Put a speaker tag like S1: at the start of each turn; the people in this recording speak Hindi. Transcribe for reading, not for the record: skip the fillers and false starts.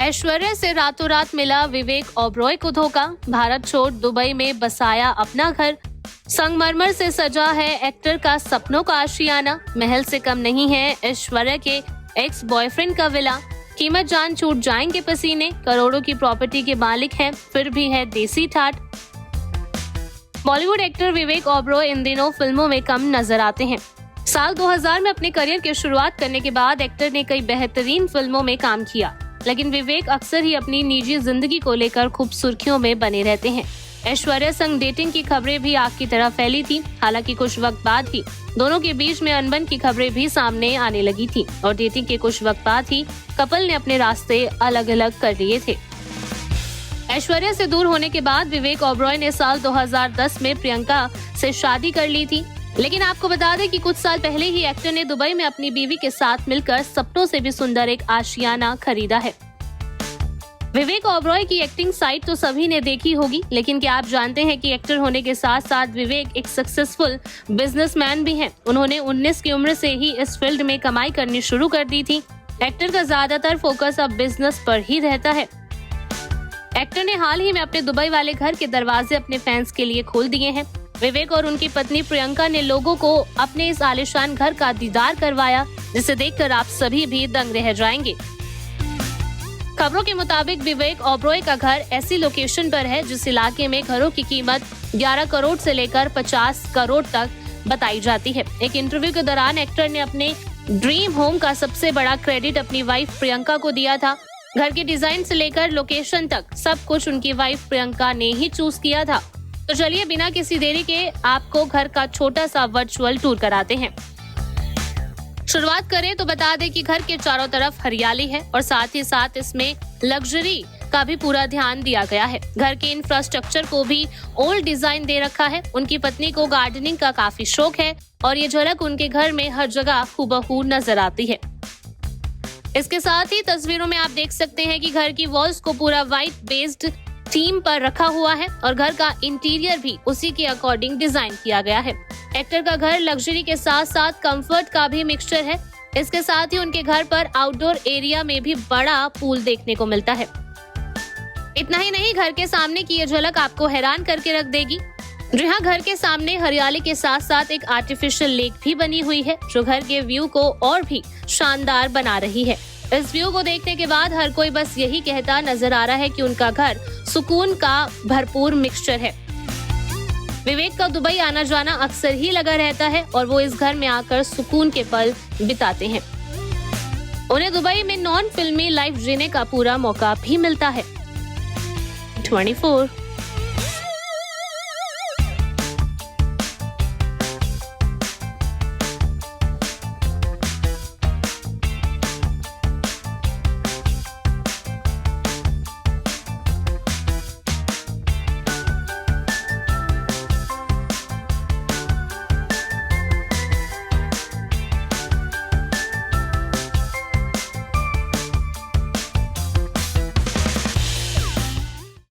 S1: ऐश्वर्या से रातों रात मिला विवेक ओबरॉय को धोखा, भारत छोड़ दुबई में बसाया अपना घर। संगमरमर से सजा है एक्टर का सपनों का आशियाना, महल से कम नहीं है ऐश्वर्या के एक्स बॉयफ्रेंड का विला। कीमत जान छूट जाएंगे पसीने, करोड़ों की प्रॉपर्टी के मालिक हैं, फिर भी है देसी ठाट। बॉलीवुड एक्टर विवेक ओबरॉय इन दिनों फिल्मों में कम नजर आते हैं। साल 2000 में अपने करियर की शुरुआत करने के बाद एक्टर ने कई बेहतरीन फिल्मों में काम किया, लेकिन विवेक अक्सर ही अपनी निजी जिंदगी को लेकर खूब सुर्खियों में बने रहते हैं। ऐश्वर्या संग डेटिंग की खबरें भी आग की तरह फैली थी। हालांकि कुछ वक्त बाद ही दोनों के बीच में अनबन की खबरें भी सामने आने लगी थी और डेटिंग के कुछ वक्त बाद ही कपल ने अपने रास्ते अलग अलग कर लिए थे। ऐश्वर्या से दूर होने के बाद विवेक ओबरॉय ने साल 2010 में प्रियंका से शादी कर ली थी, लेकिन आपको बता दें कि कुछ साल पहले ही एक्टर ने दुबई में अपनी बीवी के साथ मिलकर सपनों से भी सुंदर एक आशियाना खरीदा है। विवेक ओबरॉय की एक्टिंग साइड तो सभी ने देखी होगी, लेकिन क्या आप जानते हैं कि एक्टर होने के साथ साथ विवेक एक सक्सेसफुल बिजनेसमैन भी हैं। उन्होंने 19 की उम्र से ही इस फील्ड में कमाई करनी शुरू कर दी थी। एक्टर का ज्यादातर फोकस अब बिजनेस पर ही रहता है। एक्टर ने हाल ही में अपने दुबई वाले घर के दरवाजे अपने फैंस के लिए खोल दिए हैं। विवेक और उनकी पत्नी प्रियंका ने लोगों को अपने इस आलीशान घर का दीदार करवाया, जिसे देखकर आप सभी भी दंग रह जाएंगे। खबरों के मुताबिक विवेक ओबरॉय का घर ऐसी लोकेशन पर है जिस इलाके में घरों की कीमत 11 करोड़ से लेकर 50 करोड़ तक बताई जाती है। एक इंटरव्यू के दौरान एक्टर ने अपने ड्रीम होम का सबसे बड़ा क्रेडिट अपनी वाइफ प्रियंका को दिया था। घर के डिजाइन से लेकर लोकेशन तक सब कुछ उनकी वाइफ प्रियंका ने ही चूज किया था। तो चलिए बिना किसी देरी के आपको घर का छोटा सा वर्चुअल टूर कराते हैं। शुरुआत करें तो बता दें कि घर के चारों तरफ हरियाली है और साथ ही साथ इसमें लग्जरी का भी पूरा ध्यान दिया गया है। घर के इंफ्रास्ट्रक्चर को भी ओल्ड डिजाइन दे रखा है। उनकी पत्नी को गार्डनिंग का काफी शौक है और ये झलक उनके घर में हर जगह हूबहू नजर आती है। इसके साथ ही तस्वीरों में आप देख सकते हैं कि घर की वॉल्स को पूरा व्हाइट बेस्ड थीम पर रखा हुआ है और घर का इंटीरियर भी उसी के अकॉर्डिंग डिजाइन किया गया है। एक्टर का घर लग्जरी के साथ साथ कंफर्ट का भी मिक्सचर है। इसके साथ ही उनके घर पर आउटडोर एरिया में भी बड़ा पूल देखने को मिलता है। इतना ही नहीं, घर के सामने की ये झलक आपको हैरान करके रख देगी। जी हाँ, घर के सामने हरियाली के साथ साथ एक आर्टिफिशियल लेक भी बनी हुई है जो घर के व्यू को और भी शानदार बना रही है। इस व्यू को देखने के बाद हर कोई बस यही कहता नजर आ रहा है कि उनका घर सुकून का भरपूर मिक्सचर है। विवेक का दुबई आना जाना अक्सर ही लगा रहता है और वो इस घर में आकर सुकून के पल बिताते हैं। उन्हें दुबई में नॉन फिल्मी लाइफ जीने का पूरा मौका भी मिलता है। 24